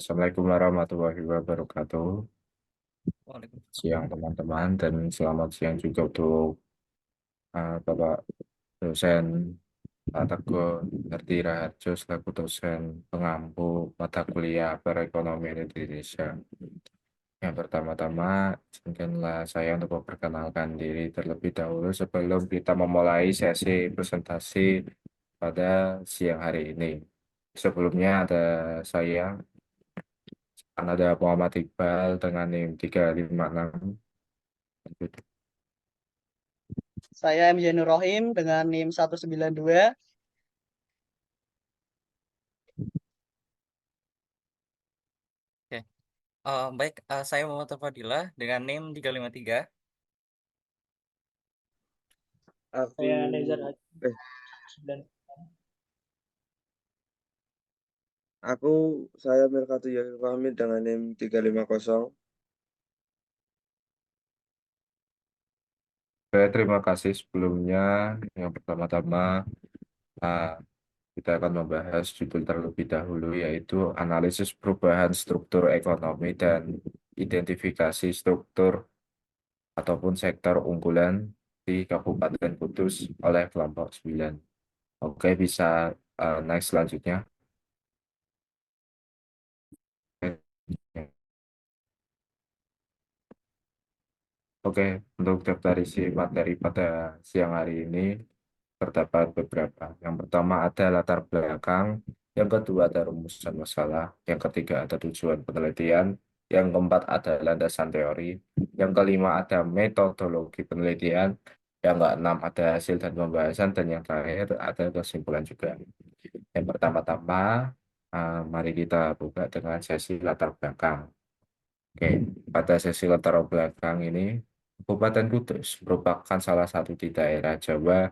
Assalamualaikum warahmatullahi wabarakatuh. Waalaikumsalam. Siang teman-teman dan selamat siang juga untuk Bapak dosen Pak Teguh Hardi Raharjo selaku dosen pengampu mata kuliah Perekonomian Indonesia. Yang pertama-tama, izinkanlah saya untuk memperkenalkan diri terlebih dahulu sebelum kita memulai sesi presentasi pada siang hari ini. Sebelumnya ada saya, ada Muhammad Iqbal dengan NIM 356. Saya M. Zainur Rohim dengan NIM 192. Oke. Baik, saya Muhammad Fadilah dengan NIM 353. Aku Saya Nezar Haji eh dan aku saya Mirkatu Yakil Fahmi dengan NIM 350. Saya terima kasih sebelumnya. Yang pertama-tama, ah, kita akan membahas judul terlebih dahulu, yaitu analisis perubahan struktur ekonomi dan identifikasi struktur ataupun sektor unggulan di Kabupaten Kudus oleh kelompok 9. Oke, bisa next selanjutnya. Oke, untuk daftar isi materi pada siang hari ini terdapat beberapa. Yang pertama ada latar belakang, yang kedua ada rumusan masalah, yang ketiga ada tujuan penelitian, yang keempat ada landasan teori, yang kelima ada metodologi penelitian, yang keenam ada hasil dan pembahasan, dan yang terakhir ada kesimpulan juga. Yang pertama-tama, mari kita buka dengan sesi latar belakang. Oke, pada sesi latar belakang ini, Kabupaten Kudus merupakan salah satu di daerah Jawa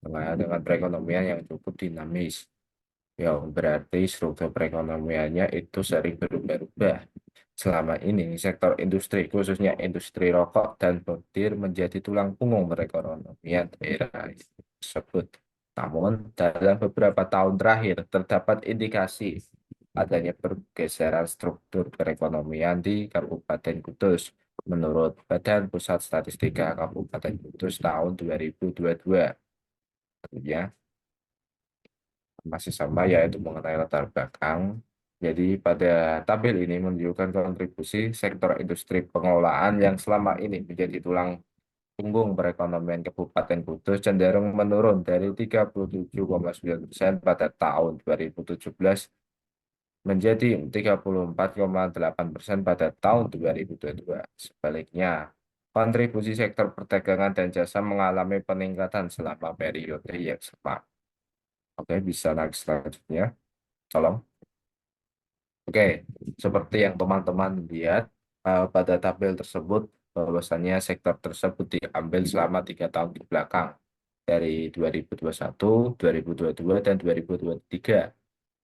dengan perekonomian yang cukup dinamis. Ya, berarti struktur perekonomiannya itu sering berubah-ubah. Selama ini, sektor industri, khususnya industri rokok dan bordir menjadi tulang punggung perekonomian daerah tersebut. Namun, dalam beberapa tahun terakhir, terdapat indikasi adanya pergeseran struktur perekonomian di Kabupaten Kudus. Menurut Badan Pusat Statistika Kabupaten Kudus tahun 2022, ya, masih sama yaitu mengenai latar belakang. Jadi pada tabel ini menunjukkan kontribusi sektor industri pengelolaan yang selama ini menjadi tulang punggung perekonomian Kabupaten Kudus cenderung menurun dari 37,9% pada tahun 2017 menjadi 34,8% pada tahun 2022. Sebaliknya, kontribusi sektor perdagangan dan jasa mengalami peningkatan selama periode yang sama. Oke, bisa naik selanjutnya. Tolong. Oke, seperti yang teman-teman lihat pada tabel tersebut, bahwasannya sektor tersebut diambil selama 3 tahun di belakang, dari 2021, 2022, dan 2023.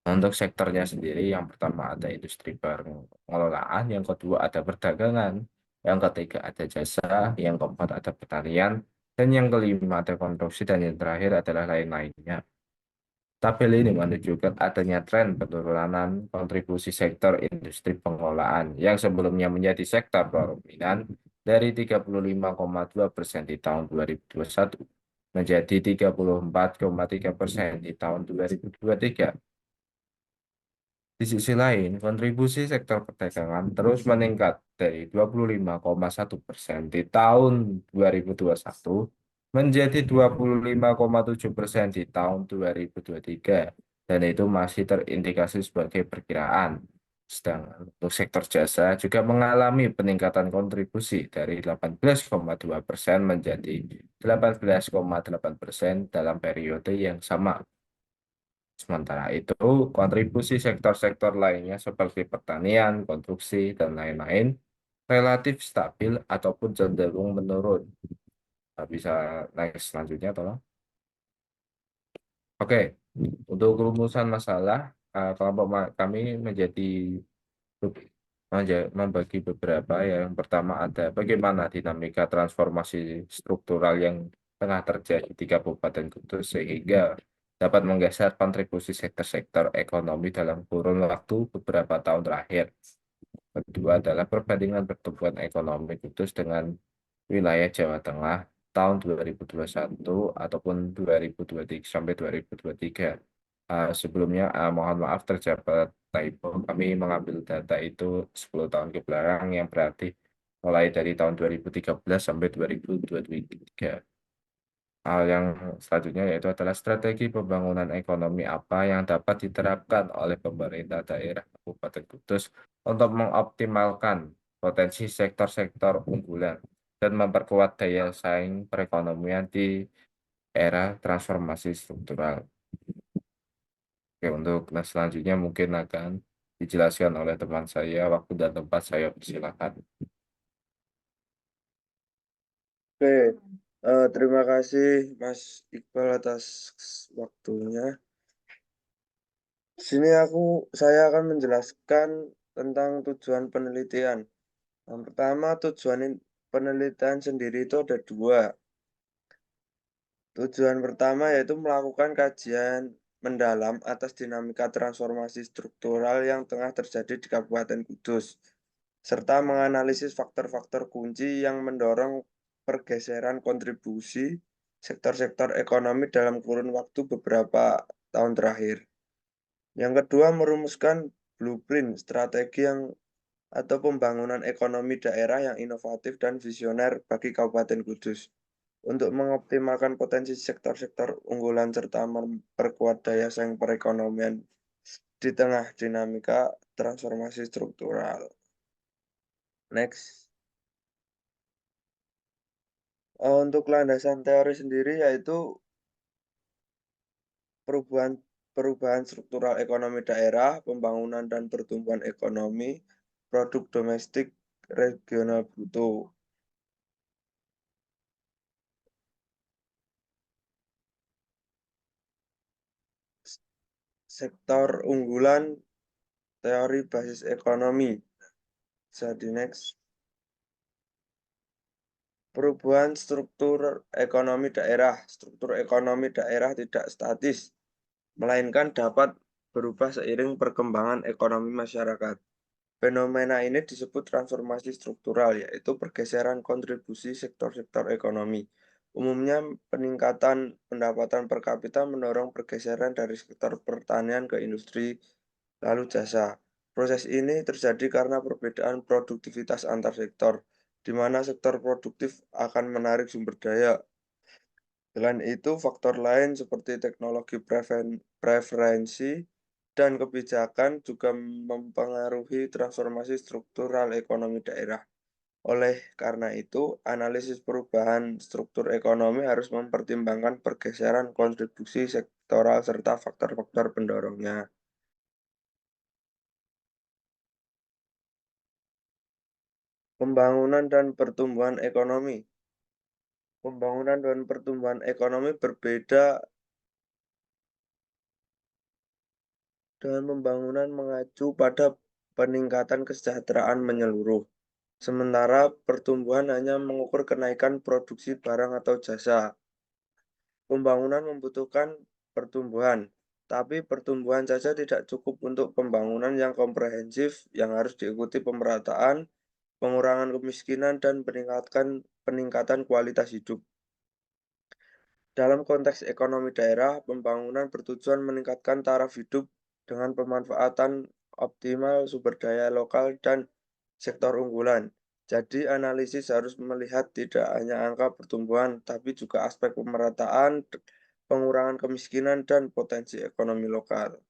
Untuk sektornya sendiri, yang pertama ada industri pengelolaan, yang kedua ada perdagangan, yang ketiga ada jasa, yang keempat ada pertanian, dan yang kelima ada konstruksi, dan yang terakhir adalah lain-lainnya. Tabel ini menunjukkan adanya tren penurunan kontribusi sektor industri pengelolaan yang sebelumnya menjadi sektor dominan dari 35,2% di tahun 2021 menjadi 34,3% di tahun 2023. Di sisi lain, kontribusi sektor perdagangan terus meningkat dari 25,1% di tahun 2021 menjadi 25,7% di tahun 2023, dan itu masih terindikasi sebagai perkiraan. Sedangkan untuk sektor jasa juga mengalami peningkatan kontribusi dari 18,2% menjadi 18,8% dalam periode yang sama. Sementara itu, kontribusi sektor-sektor lainnya seperti pertanian, konstruksi, dan lain-lain relatif stabil ataupun cenderung menurun. Bisa naik selanjutnya, tolong. Oke, untuk rumusan masalah, kelompok kami membagi beberapa. Yang pertama ada bagaimana dinamika transformasi struktural yang tengah terjadi di Kabupaten Kudus sehingga dapat menggeser kontribusi sektor-sektor ekonomi dalam kurun waktu beberapa tahun terakhir. Kedua adalah perbandingan pertumbuhan ekonomi Kudus dengan wilayah Jawa Tengah tahun 2021 ataupun 2023 sampai 2023. Sebelumnya, mohon maaf terdapat typo. Kami mengambil data itu 10 tahun ke belakang yang berarti mulai dari tahun 2013 sampai 2023. Hal yang selanjutnya yaitu adalah strategi pembangunan ekonomi apa yang dapat diterapkan oleh pemerintah daerah Kabupaten Kudus untuk mengoptimalkan potensi sektor-sektor unggulan dan memperkuat daya saing perekonomian di era transformasi struktural. Oke, untuk selanjutnya mungkin akan dijelaskan oleh teman saya. Waktu dan tempat saya persilakan. Oke, terima kasih Mas Iqbal atas waktunya. Di sini saya akan menjelaskan tentang tujuan penelitian. Yang pertama, penelitian sendiri itu ada dua. Tujuan pertama yaitu melakukan kajian mendalam atas dinamika transformasi struktural yang tengah terjadi di Kabupaten Kudus, serta menganalisis faktor-faktor kunci yang mendorong pergeseran kontribusi sektor-sektor ekonomi dalam kurun waktu beberapa tahun terakhir. Yang kedua, merumuskan blueprint strategi atau pembangunan ekonomi daerah yang inovatif dan visioner bagi Kabupaten Kudus untuk mengoptimalkan potensi sektor-sektor unggulan serta memperkuat daya saing perekonomian di tengah dinamika transformasi struktural. Next. Untuk landasan teori sendiri yaitu perubahan struktural ekonomi daerah, pembangunan dan pertumbuhan ekonomi, produk domestik regional bruto. Sektor unggulan, teori basis ekonomi. Jadi next. Perubahan struktur ekonomi daerah. Struktur ekonomi daerah tidak statis, melainkan dapat berubah seiring perkembangan ekonomi masyarakat. Fenomena ini disebut transformasi struktural, yaitu pergeseran kontribusi sektor-sektor ekonomi. Umumnya, peningkatan pendapatan per kapita mendorong pergeseran dari sektor pertanian ke industri, lalu jasa. Proses ini terjadi karena perbedaan produktivitas antar sektor, di mana sektor produktif akan menarik sumber daya. Selain itu, faktor lain seperti teknologi preferensi dan kebijakan juga mempengaruhi transformasi struktural ekonomi daerah. Oleh karena itu, analisis perubahan struktur ekonomi harus mempertimbangkan pergeseran kontribusi sektoral serta faktor-faktor pendorongnya. Pembangunan dan pertumbuhan ekonomi. Pembangunan dan pertumbuhan ekonomi berbeda dengan pembangunan mengacu pada peningkatan kesejahteraan menyeluruh. Sementara pertumbuhan hanya mengukur kenaikan produksi barang atau jasa. Pembangunan membutuhkan pertumbuhan, tapi pertumbuhan saja tidak cukup untuk pembangunan yang komprehensif yang harus diikuti pemerataan, pengurangan kemiskinan, dan peningkatan kualitas hidup. Dalam konteks ekonomi daerah, pembangunan bertujuan meningkatkan taraf hidup dengan pemanfaatan optimal sumber daya lokal dan sektor unggulan. Jadi, analisis harus melihat tidak hanya angka pertumbuhan, tapi juga aspek pemerataan, pengurangan kemiskinan, dan potensi ekonomi lokal.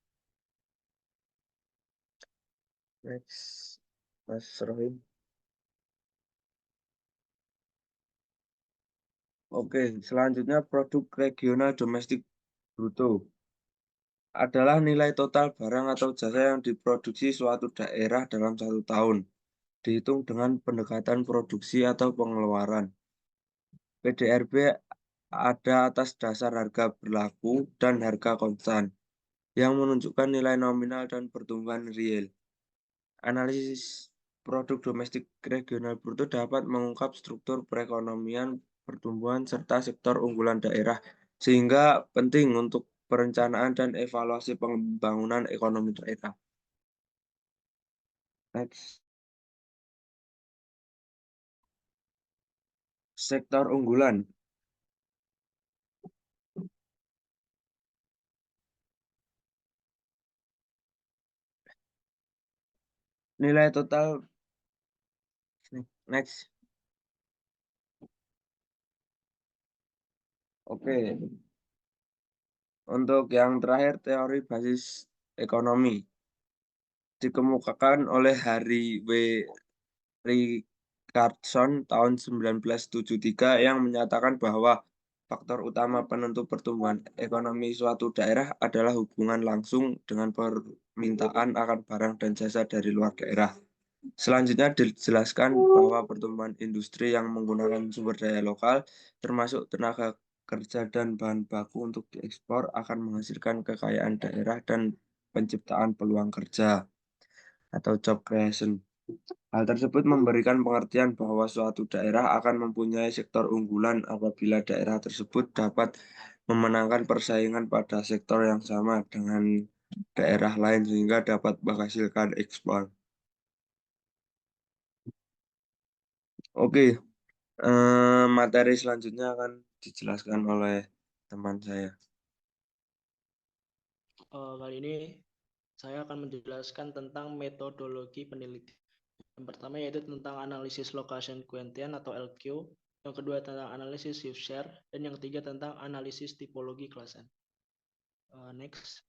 Next, Mas Rohim. Oke, selanjutnya produk regional domestik bruto adalah nilai total barang atau jasa yang diproduksi suatu daerah dalam satu tahun, dihitung dengan pendekatan produksi atau pengeluaran. PDRB ada atas dasar harga berlaku dan harga konstan, yang menunjukkan nilai nominal dan pertumbuhan real. Analisis produk domestik regional bruto dapat mengungkap struktur perekonomian, pertumbuhan, serta sektor unggulan daerah, sehingga penting untuk perencanaan dan evaluasi pembangunan ekonomi daerah. Next. Sektor unggulan. Nilai total. Next. Oke. Untuk yang terakhir, teori basis ekonomi dikemukakan oleh Harry W. Richardson tahun 1973 yang menyatakan bahwa faktor utama penentu pertumbuhan ekonomi suatu daerah adalah hubungan langsung dengan permintaan akan barang dan jasa dari luar daerah. Selanjutnya dijelaskan bahwa pertumbuhan industri yang menggunakan sumber daya lokal, termasuk tenaga kerja dan bahan baku untuk diekspor, akan menghasilkan kekayaan daerah dan penciptaan peluang kerja atau job creation. Hal tersebut memberikan pengertian bahwa suatu daerah akan mempunyai sektor unggulan apabila daerah tersebut dapat memenangkan persaingan pada sektor yang sama dengan daerah lain sehingga dapat menghasilkan ekspor. Oke, materi selanjutnya akan dijelaskan oleh teman saya. Kali ini saya akan menjelaskan tentang metodologi penelitian. Yang pertama yaitu tentang analisis location quotient atau LQ, yang kedua tentang analisis shift share, dan yang ketiga tentang analisis tipologi klasen. Next.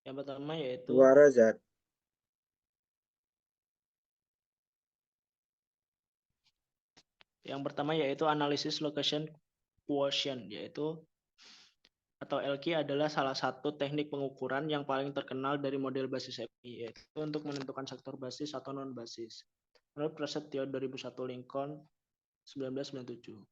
Yang pertama yaitu Suara Zat. analisis location quotient, yaitu atau LQ adalah salah satu teknik pengukuran yang paling terkenal dari model basis FI, yaitu untuk menentukan sektor basis atau non basis. Menurut Prasetyo 2001 Lincoln 1997.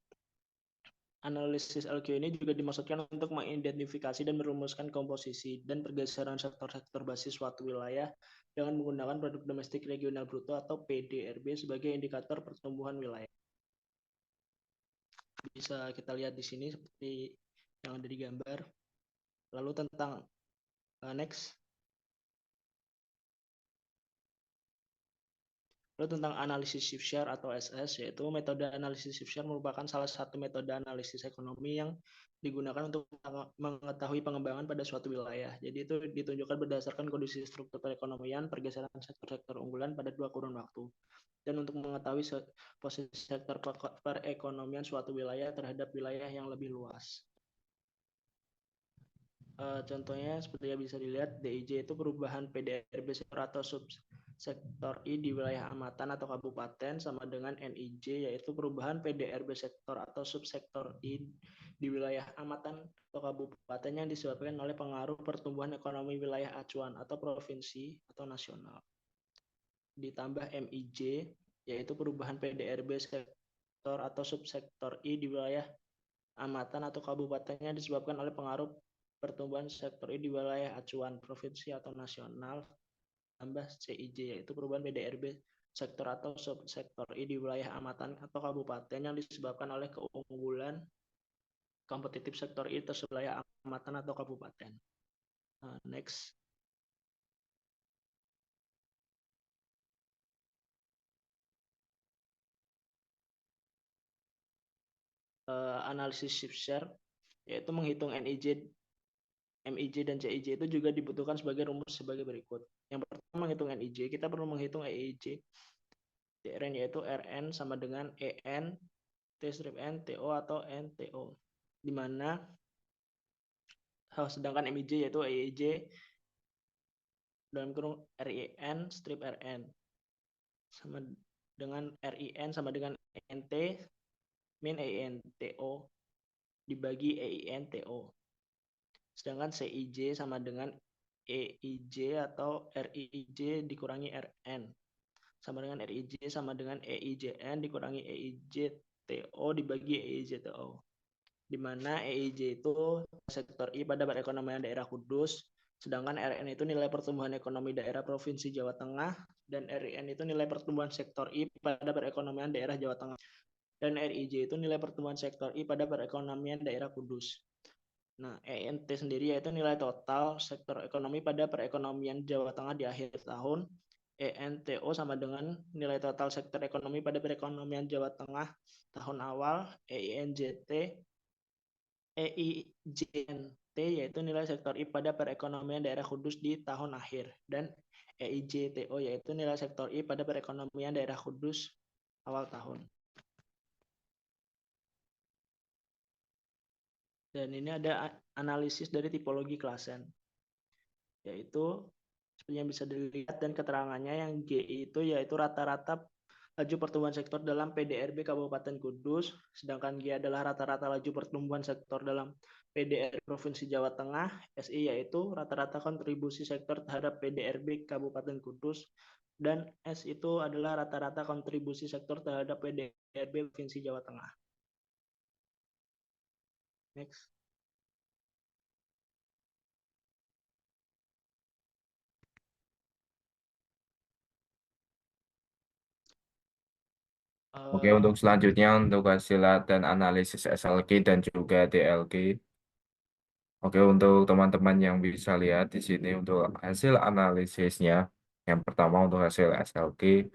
Analisis LQ ini juga dimaksudkan untuk mengidentifikasi dan merumuskan komposisi dan pergeseran sektor-sektor basis suatu wilayah dengan menggunakan produk domestik regional bruto atau PDRB sebagai indikator pertumbuhan wilayah. Bisa kita lihat di sini seperti yang ada di gambar. Lalu tentang next. Lalu tentang analisis shift share atau SS, yaitu metode analisis shift share merupakan salah satu metode analisis ekonomi yang digunakan untuk mengetahui pengembangan pada suatu wilayah. Jadi itu ditunjukkan berdasarkan kondisi struktur perekonomian, pergeseran sektor-sektor unggulan pada 2 kurun waktu. Dan untuk mengetahui posisi sektor perekonomian suatu wilayah terhadap wilayah yang lebih luas. Contohnya seperti yang bisa dilihat, DIJ itu perubahan PDRB sektor atau subsektor I di wilayah amatan atau kabupaten, sama dengan NIJ yaitu perubahan PDRB sektor atau subsektor I di wilayah amatan atau kabupaten yang disebabkan oleh pengaruh pertumbuhan ekonomi wilayah acuan atau provinsi atau nasional. Ditambah MIJ yaitu perubahan PDRB sektor atau subsektor I di wilayah amatan atau kabupaten yang disebabkan oleh pengaruh pertumbuhan sektor I di wilayah acuan provinsi atau nasional, tambah CIJ yaitu perubahan PDRB sektor atau subsektor I di wilayah amatan atau kabupaten yang disebabkan oleh keunggulan kompetitif sektor I tersebut wilayah amatan atau kabupaten. Next. Analisis shift share yaitu menghitung NIJ, MIJ dan CIJ itu juga dibutuhkan sebagai rumus sebagai berikut. Yang pertama menghitung NIJ, kita perlu menghitung EIJ TRN yaitu RN sama dengan EN T strip N TO atau NTO, di mana sedangkan MIJ yaitu EIJ dalam kurung RIN strip RN sama dengan RIN sama dengan NT min ENTO dibagi EINTO. Sedangkan CIJ sama dengan EIJ atau RIJ dikurangi RN sama dengan RIJ sama dengan EIJN dikurangi EIJTO dibagi EIJTO, di mana EIJ itu sektor I pada perekonomian daerah Kudus, sedangkan RN itu nilai pertumbuhan ekonomi daerah Provinsi Jawa Tengah, dan RIN itu nilai pertumbuhan sektor I pada perekonomian daerah Jawa Tengah. dan RIJ itu nilai pertumbuhan sektor I pada perekonomian daerah Kudus. Nah, ENT sendiri yaitu nilai total sektor ekonomi pada perekonomian Jawa Tengah di akhir tahun. ENTO sama dengan nilai total sektor ekonomi pada perekonomian Jawa Tengah tahun awal. EIJNT yaitu nilai sektor I pada perekonomian daerah Kudus di tahun akhir. Dan EIJTO yaitu nilai sektor I pada perekonomian daerah Kudus awal tahun. Dan ini ada analisis dari tipologi klasen, yaitu seperti yang bisa dilihat dan keterangannya yang GI itu yaitu rata-rata laju pertumbuhan sektor dalam PDRB Kabupaten Kudus, sedangkan G adalah rata-rata laju pertumbuhan sektor dalam PDRB Provinsi Jawa Tengah, SI yaitu rata-rata kontribusi sektor terhadap PDRB Kabupaten Kudus, dan S itu adalah rata-rata kontribusi sektor terhadap PDRB Provinsi Jawa Tengah. Next. Oke, untuk selanjutnya untuk hasil dan analisis SLQ dan juga DLQ. Oke, untuk teman-teman yang bisa lihat di sini untuk hasil analisisnya, yang pertama untuk hasil SLQ,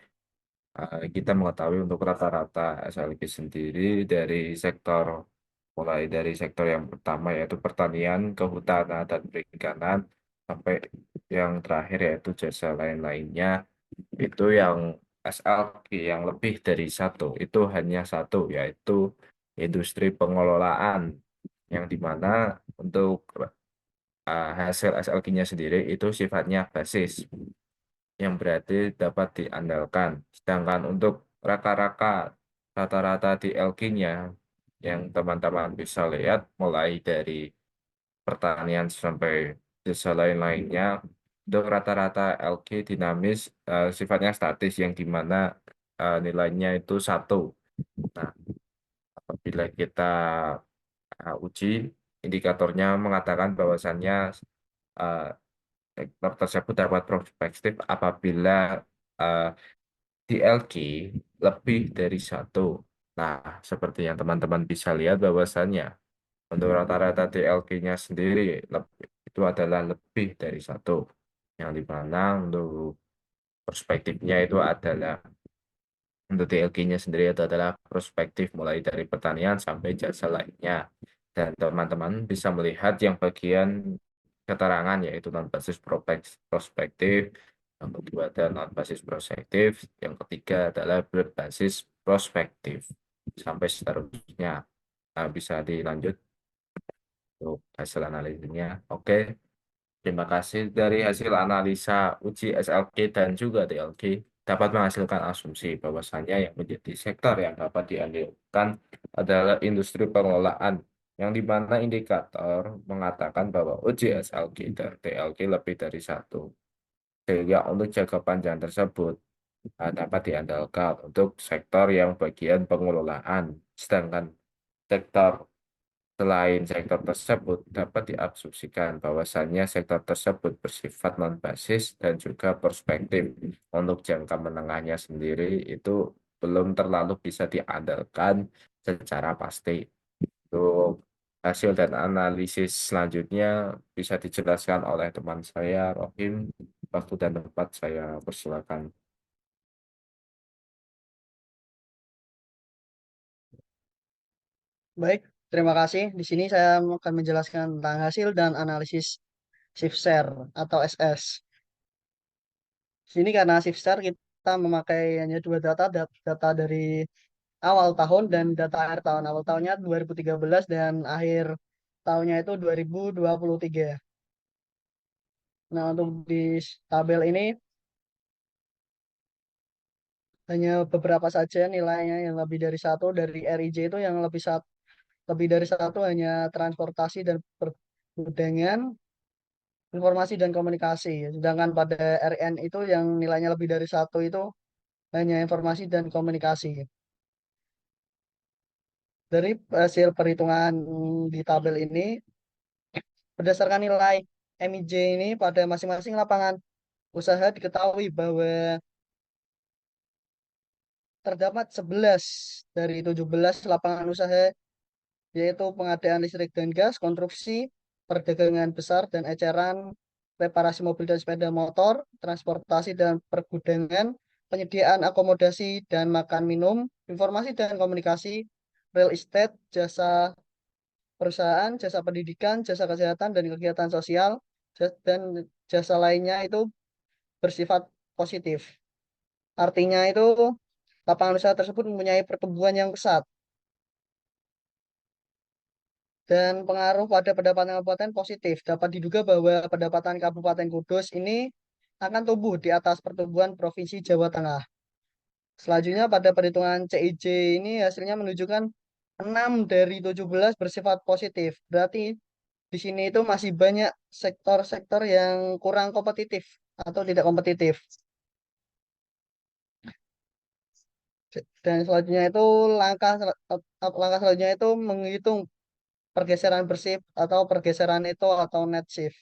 kita mengetahui untuk rata-rata SLQ sendiri dari sektor, mulai dari sektor yang pertama yaitu pertanian, kehutanan, dan perikanan, sampai yang terakhir yaitu jasa lain-lainnya, itu yang SLQ yang lebih dari satu, itu hanya satu, yaitu industri pengelolaan, yang dimana untuk hasil SLQ-nya sendiri itu sifatnya basis, yang berarti dapat diandalkan. Sedangkan untuk rata-rata di LQ-nya yang teman-teman bisa lihat mulai dari pertanian sampai desa lain-lainnya, untuk rata-rata LQ dinamis, sifatnya statis, yang dimana nilainya itu satu. Nah, apabila kita uji, indikatornya mengatakan bahwasannya uh, sektor tersebut dapat prospektif apabila uh, DLQ lebih dari satu. Nah, seperti yang teman-teman bisa lihat bahwasannya untuk rata-rata DLQ-nya sendiri itu adalah lebih dari satu. Yang dimana untuk perspektifnya itu adalah untuk DLQ-nya sendiri itu adalah prospektif mulai dari pertanian sampai jasa lainnya. Dan teman-teman bisa melihat yang bagian keterangan yaitu non-basis prospektif, yang kedua adalah non-basis prospektif, yang ketiga adalah berbasis prospektif, sampai seterusnya. Nah, bisa dilanjut untuk hasil analisisnya. Oke, terima kasih. Dari hasil analisa uji SLQ dan juga DLQ dapat menghasilkan asumsi bahwasannya yang menjadi sektor yang dapat diandalkan adalah industri pengelolaan, yang dimana indikator mengatakan bahwa uji SLQ dan DLQ lebih dari satu. Sehingga untuk jangka panjang tersebut dapat diandalkan untuk sektor yang bagian pengelolaan. Sedangkan sektor selain sektor tersebut dapat diasumsikan bahwasannya sektor tersebut bersifat non-basis dan juga perspektif. Untuk jangka menengahnya sendiri itu belum terlalu bisa diandalkan secara pasti. Untuk hasil dan analisis selanjutnya bisa dijelaskan oleh teman saya, Rohim. Waktu dan tempat saya persilakan. Baik, terima kasih. Di sini saya akan menjelaskan tentang hasil dan analisis shift share atau SS. Di sini karena shift share kita memakai hanya dua data dari awal tahun dan data akhir tahun. Awal tahunnya 2013 dan akhir tahunnya itu 2023. Nah, untuk di tabel ini hanya beberapa saja nilainya yang lebih dari satu. Dari RIJ itu yang lebih dari satu hanya transportasi dan pergudangan, informasi dan komunikasi. Sedangkan pada RN itu yang nilainya lebih dari satu itu hanya informasi dan komunikasi. Dari hasil perhitungan di tabel ini, berdasarkan nilai MIJ ini pada masing-masing lapangan usaha diketahui bahwa terdapat 11 dari 17 lapangan usaha, yaitu pengadaan listrik dan gas, konstruksi, perdagangan besar dan eceran, reparasi mobil dan sepeda motor, transportasi dan pergudangan, penyediaan akomodasi dan makan minum, informasi dan komunikasi, real estate, jasa perusahaan, jasa pendidikan, jasa kesehatan dan kegiatan sosial, dan jasa lainnya itu bersifat positif. Artinya itu lapangan usaha tersebut mempunyai pertumbuhan yang pesat dan pengaruh pada pendapatan kabupaten positif. Dapat diduga bahwa pendapatan Kabupaten Kudus ini akan tumbuh di atas pertumbuhan Provinsi Jawa Tengah. Selanjutnya pada perhitungan CIJ ini hasilnya menunjukkan 6 dari 17 bersifat positif. Berarti di sini itu masih banyak sektor-sektor yang kurang kompetitif atau tidak kompetitif. Dan selanjutnya itu langkah selanjutnya itu menghitung pergeseran bersih atau pergeseran itu atau net shift.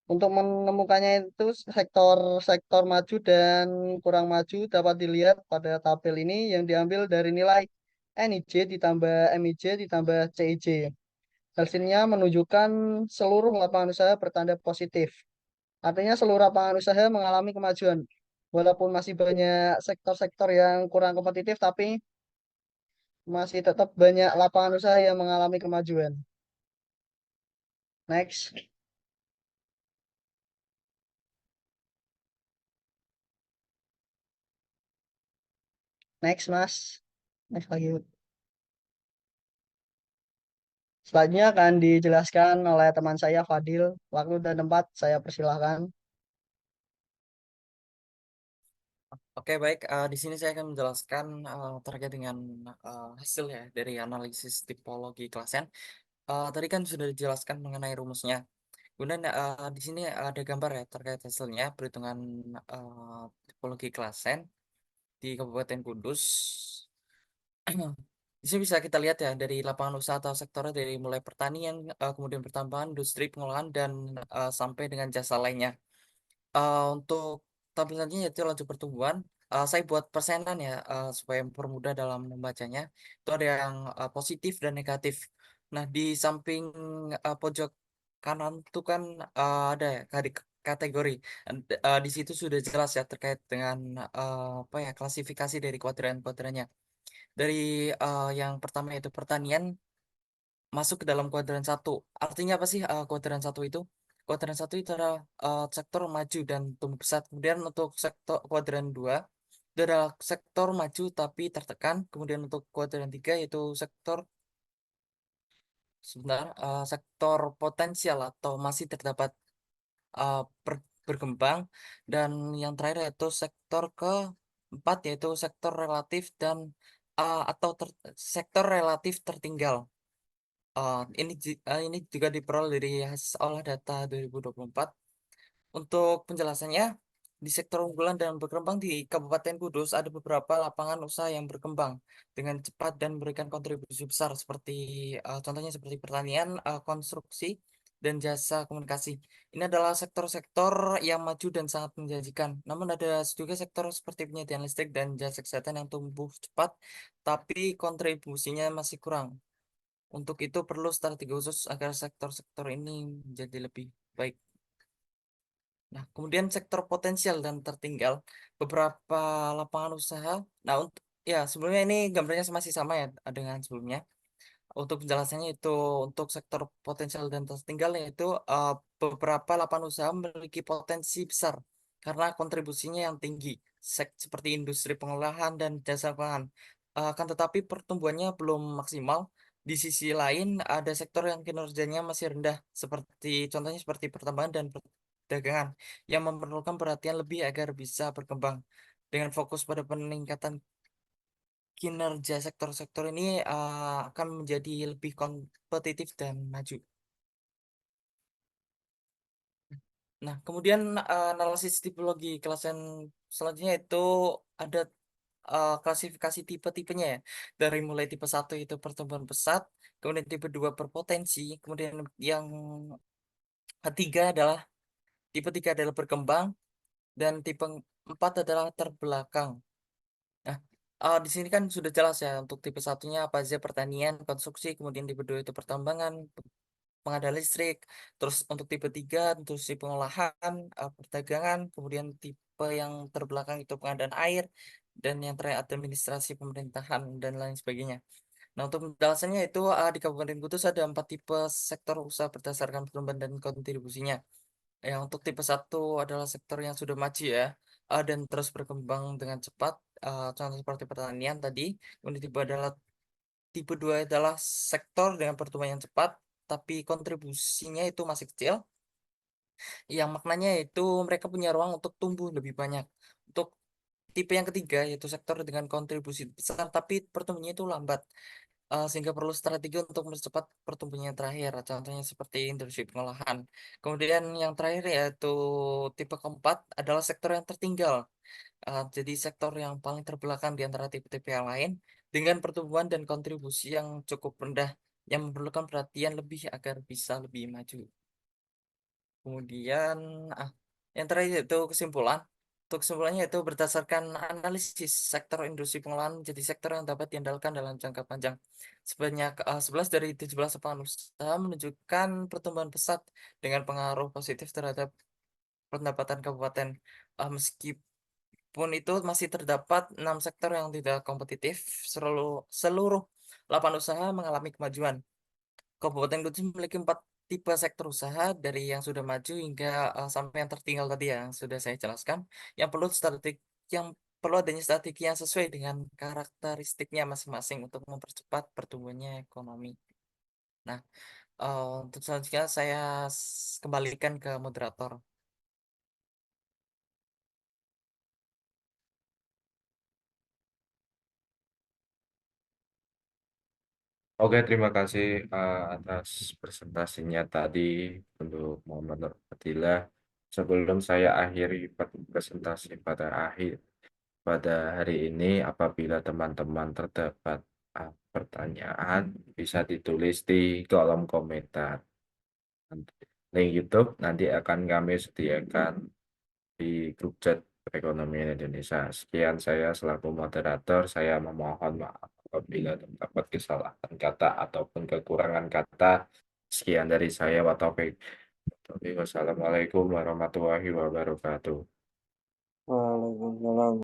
Untuk menemukannya itu sektor-sektor maju dan kurang maju dapat dilihat pada tabel ini yang diambil dari nilai NIJ ditambah MIJ ditambah CIJ. Hasilnya menunjukkan seluruh lapangan usaha bertanda positif. Artinya seluruh lapangan usaha mengalami kemajuan. Walaupun masih banyak sektor-sektor yang kurang kompetitif, tapi masih tetap banyak lapangan usaha yang mengalami kemajuan. Next. Next, Mas. Next lagi. Selanjutnya akan dijelaskan oleh teman saya Fadil. Waktu dan tempat saya persilahkan. Oke, baik. Di sini saya akan menjelaskan terkait dengan hasil ya dari analisis tipologi klasen. Tadi kan sudah dijelaskan mengenai rumusnya. Kemudian di sini ada gambar ya terkait hasilnya perhitungan tipologi klasen di Kabupaten Kudus. Di sini bisa kita lihat ya dari lapangan usaha atau sektornya dari mulai pertanian, kemudian pertambangan, industri, pengolahan, dan sampai dengan jasa lainnya. Untuk tampilannya yaitu laju pertumbuhan. Saya buat persenan ya supaya mempermudah dalam membacanya. Itu ada yang positif dan negatif. Nah di samping pojok kanan itu kan ada ya kategori. Di situ sudah jelas ya terkait dengan apa ya klasifikasi dari kuadran-kuadrannya. Dari yang pertama yaitu pertanian masuk ke dalam kuadran satu. Artinya apa sih kuadran satu itu? Kuadran satu itu adalah sektor maju dan tumbuh pesat. Kemudian untuk sektor kuadran dua itu adalah sektor maju tapi tertekan. Kemudian untuk kuadran tiga yaitu sektor sebentar sektor potensial atau masih terdapat uh, berkembang. Dan yang terakhir yaitu sektor keempat yaitu sektor relatif dan atau sektor relatif tertinggal. Ini juga diperoleh dari hasil olah data 2024. Untuk penjelasannya, di sektor unggulan dan berkembang di Kabupaten Kudus ada beberapa lapangan usaha yang berkembang dengan cepat dan memberikan kontribusi besar seperti contohnya seperti pertanian, konstruksi, dan jasa komunikasi. Ini adalah sektor-sektor yang maju dan sangat menjanjikan. Namun ada juga sektor seperti penyediaan listrik dan jasa kesehatan yang tumbuh cepat, tapi kontribusinya masih kurang. Untuk itu perlu strategi khusus agar sektor-sektor ini menjadi lebih baik. Nah, kemudian sektor potensial dan tertinggal, beberapa lapangan usaha. Nah, untuk ya sebelumnya ini gambarnya masih sama ya dengan sebelumnya. Untuk penjelasannya itu untuk sektor potensial dan tertinggal yaitu beberapa lapangan usaha memiliki potensi besar karena kontribusinya yang tinggi, seperti industri pengolahan dan jasa pangan. Akan tetapi pertumbuhannya belum maksimal. Di sisi lain ada sektor yang kinerjanya masih rendah, seperti contohnya seperti pertambangan dan perdagangan yang memerlukan perhatian lebih agar bisa berkembang. Dengan fokus pada peningkatan kinerja sektor-sektor ini akan menjadi lebih kompetitif dan maju. Nah, kemudian analisis tipologi klasen selanjutnya itu ada klasifikasi tipe-tipenya ya. Dari mulai tipe satu itu pertumbuhan pesat, kemudian tipe 2 berpotensi, kemudian yang ketiga adalah tipe 3 adalah berkembang, dan tipe 4 adalah terbelakang. Nah, Di sini kan sudah jelas ya untuk tipe satunya apa aja pertanian, konstruksi, kemudian tipe 2 itu pertambangan, pengadaan listrik, terus untuk tipe 3 untuk si pengolahan, perdagangan, kemudian tipe yang terbelakang itu pengadaan air, dan yang terakhir administrasi pemerintahan dan lain sebagainya. Nah, untuk penjelasannya itu di Kabupaten Kudus ada 4 tipe sektor usaha berdasarkan pertumbuhan dan kontribusinya. Yang untuk tipe satu adalah sektor yang sudah maju ya, dan terus berkembang dengan cepat, contoh seperti pertanian tadi. Kemudian tipe 2 adalah sektor dengan pertumbuhan yang cepat, tapi kontribusinya itu masih kecil. Yang maknanya itu mereka punya ruang untuk tumbuh lebih banyak. Untuk tipe yang ketiga yaitu sektor dengan kontribusi besar, tapi pertumbuhannya itu lambat. Sehingga perlu strategi untuk mempercepat pertumbuhan yang terakhir, contohnya seperti industri pengolahan. Kemudian yang terakhir yaitu tipe keempat adalah sektor yang tertinggal. Jadi sektor yang paling terbelakang di antara tipe-tipe yang lain dengan pertumbuhan dan kontribusi yang cukup rendah yang memerlukan perhatian lebih agar bisa lebih maju. Kemudian ah, yang terakhir itu kesimpulan. Untuk kesimpulannya itu berdasarkan analisis sektor industri pengolahan menjadi sektor yang dapat diandalkan dalam jangka panjang. Sebanyak 11 dari 17 lapangan usaha menunjukkan pertumbuhan pesat dengan pengaruh positif terhadap pendapatan kabupaten. Meskipun itu masih terdapat 6 sektor yang tidak kompetitif, seluruh lapangan usaha mengalami kemajuan. Kabupaten Kudus memiliki 4 tipe sektor usaha dari yang sudah maju hingga sampai yang tertinggal tadi ya, yang sudah saya jelaskan. Yang perlu adanya strategi yang sesuai dengan karakteristiknya masing-masing untuk mempercepat pertumbuhannya ekonomi. Nah, untuk selanjutnya saya kembalikan ke moderator. Oke, terima kasih atas presentasinya tadi untuk Muhammad Nur Fadilah. Sebelum saya akhiri presentasi pada hari ini, apabila teman-teman terdapat pertanyaan, bisa ditulis di kolom komentar. Link YouTube nanti akan kami sediakan di grup chat perekonomian Indonesia. Sekian saya selaku moderator, saya memohon maaf apabila terdapat kesalahan kata ataupun kekurangan kata. Sekian dari saya, wassalamualaikum warahmatullahi wabarakatuh. Waalaikumsalam.